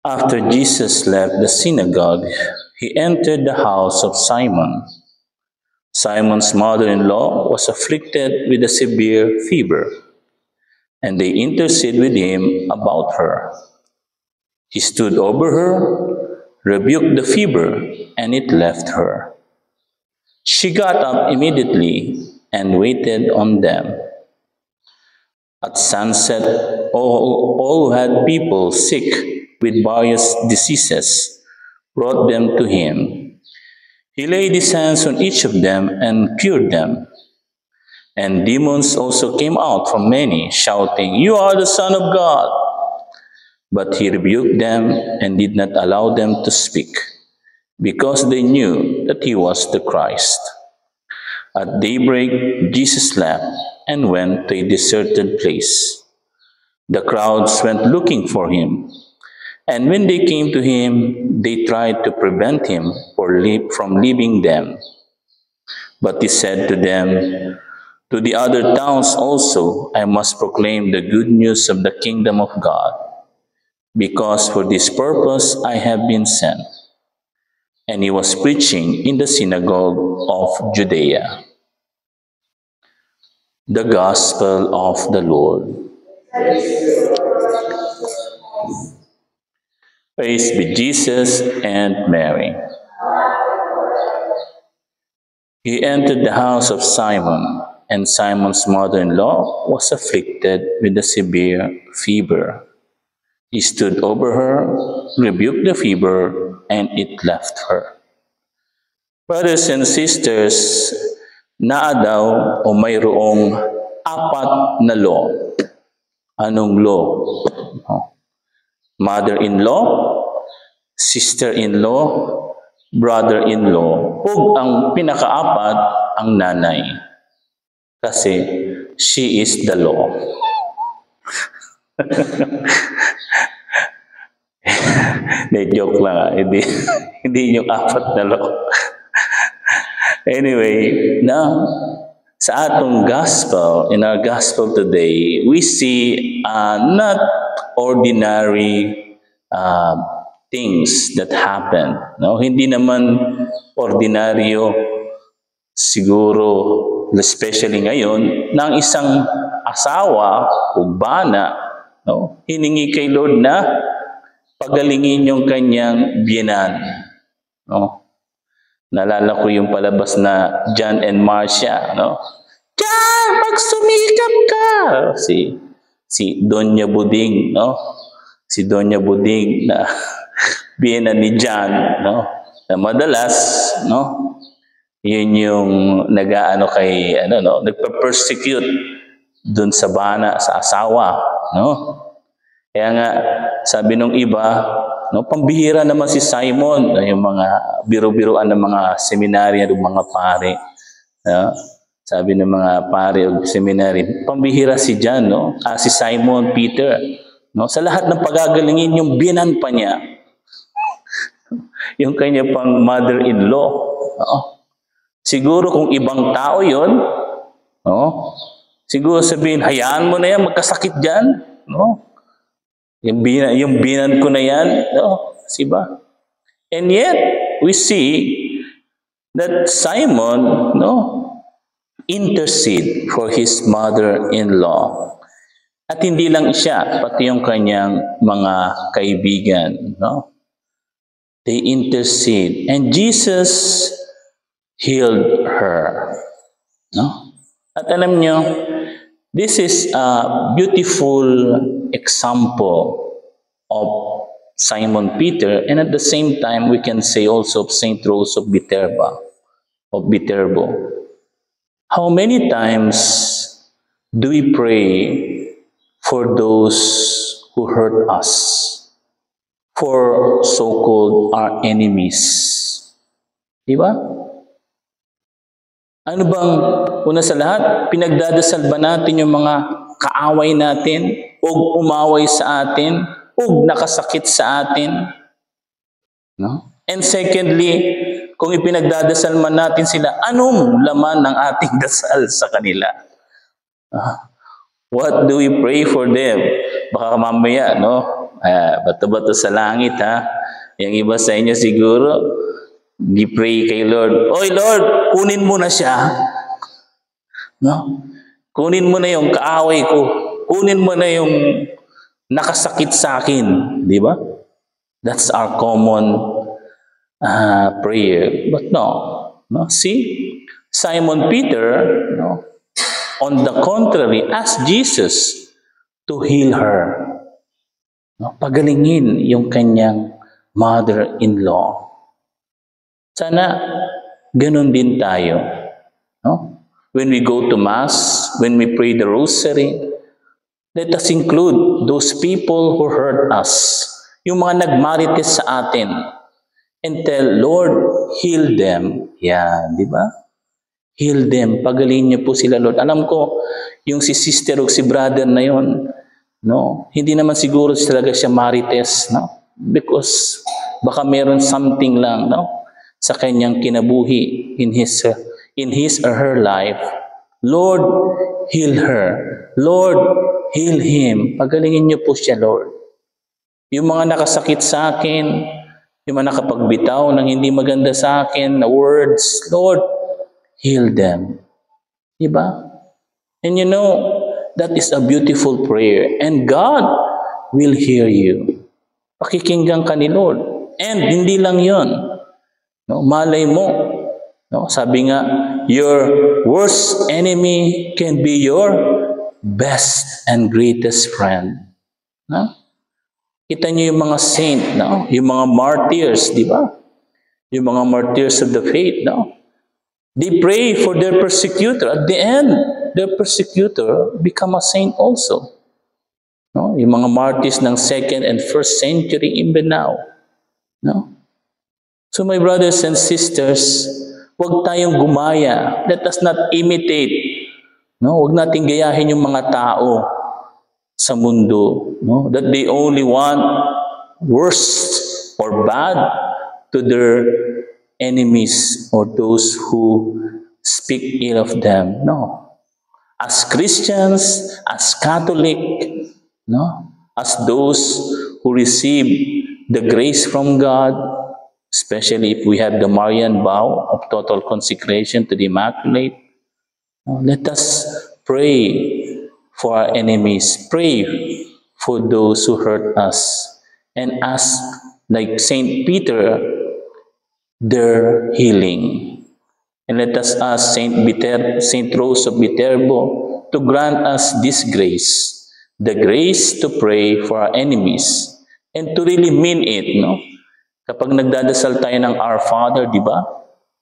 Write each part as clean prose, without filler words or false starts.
After Jesus left the synagogue, he entered the house of Simon. Simon's mother-in-law was afflicted with a severe fever, and they interceded with him about her. He stood over her, rebuked the fever, and it left her. She got up immediately and waited on them. At sunset, all who had people sick with various diseases brought them to him. He laid his hands on each of them and cured them. And demons also came out from many, shouting, "You are the Son of God!" But he rebuked them and did not allow them to speak, because they knew that he was the Christ. At daybreak, Jesus left and went to a deserted place. The crowds went looking for him, and when they came to him, they tried to prevent him from leaving them. But he said to them, "To the other towns also I must proclaim the good news of the kingdom of God, because for this purpose I have been sent." And he was preaching in the synagogue of Judea. The Gospel of the Lord. Praise be Jesus and Mary. He entered the house of Simon, and Simon's mother-in-law was afflicted with a severe fever. He stood over her, rebuked the fever, and it left her. Brothers and sisters, naa daw o mayroong apat na law. Anong law? Mother-in-law, sister-in-law, brother-in-law. Ug ang pinakaapat ang nanay. Kasi she is the law. Joke lang. Hindi yung apat na law. Anyway, now, sa atong gospel, in our gospel today, we see not ordinary things that happen. No? Hindi naman ordinaryo siguro, especially ngayon, ng isang asawa o bana, no? Hiningi kay Lord na pagalingin yung kanyang biyenan. No? Nalala ko yung palabas na John and Marcia, no? John, magsumikap ka! Si Doña Buding, no? Si Doña Buding na biyena ni John, no? Na madalas, no? Yun yung nagpa-persecute dun sa bana, sa asawa, no? Kaya nga, sabi nung iba, no, pambihira naman si Simon, yung mga biro-biroan ng mga seminarya ng mga pare. No? Sabi ng mga pare o seminary, pambihira si John, no? Si Simon Peter. No? Sa lahat ng pagagalingin, yung binan pa niya. Yung kanya pang mother-in-law. No? Siguro kung ibang tao yon, no? Siguro sabihin, hayaan mo na yan, magkasakit dyan. No? Yung binan ko na yan, no? Siba? And yet, we see that Simon, no, intercede for his mother-in-law. At hindi lang siya, pati yung kanyang mga kaibigan, no? They intercede. And Jesus healed her. No? At alam nyo, this is a beautiful example of Simon Peter, and at the same time, we can say also of Saint Rose of Viterbo. How many times do we pray for those who hurt us, for so-called our enemies? Diba? Ano bang, una sa lahat, pinagdadasal ba natin yung mga kaaway natin, o umaway sa atin, o nakasakit sa atin? No? And secondly, kung ipinagdadasal man natin sila, anong laman ng ating dasal sa kanila? What do we pray for them? Baka mamaya, no? Bato-bato sa langit, ha? Yung iba sa inyo siguro, di pray kay Lord, "Oy Lord, kunin mo na siya." No? Kunin mo na yung kaaway ko. Kunin mo na yung nakasakit sa akin. Di ba? That's our common prayer. But no. No? See? Simon Peter, no, on the contrary, asked Jesus to heal her. No? Pagalingin yung kanyang mother-in-law. Sana ganun din tayo. No? When we go to Mass, when we pray the Rosary, let us include those people who hurt us, yung mga nagmarites sa atin, and tell, Lord, heal them. Yan, di ba? Heal them. Pagalingin niyo po sila, Lord. Alam ko, yung si sister o si brother na yon, no, hindi naman siguro talaga siya marites, no? Because baka meron something lang, no, sa kanyang kinabuhi in his or her life. Lord, heal her. Lord, heal him. Pagalingin niyo po siya, Lord. Yung mga nakasakit sa akin, yung mga nakapagbitaw ng hindi maganda sa akin na words, Lord, heal them. Diba? And you know, that is a beautiful prayer. And God will hear you. Pakikinggan ka ni Lord. And hindi lang yon. No, malay mo. No, sabi nga, your worst enemy can be your best and greatest friend. No? Kita niyo yung mga saint, no? Yung mga martyrs, di ba? Yung mga martyrs of the faith, no? They pray for their persecutor. At the end, their persecutor become a saint also. No? Yung mga martyrs ng 2nd and 1st century even now. No? So my brothers and sisters, huwag tayong gumaya. Let us not imitate. No? Huwag nating gayahin yung mga tao sa mundo. No? That they only want worst or bad to their enemies or those who speak ill of them. No. As Christians, as Catholic, no, as those who receive the grace from God, especially if we have the Marian vow of total consecration to the Immaculate, let us pray for our enemies, pray for those who hurt us, and ask, like Saint Peter, their healing. And let us ask Saint Rose of Viterbo to grant us this grace, the grace to pray for our enemies, and to really mean it, no? Kapag nagdadasal tayo ng Our Father, di ba?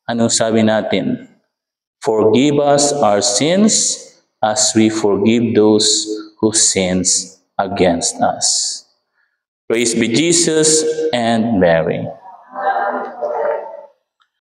Anong sabi natin? Forgive us our sins as we forgive those who sins against us. Praise be Jesus and Mary.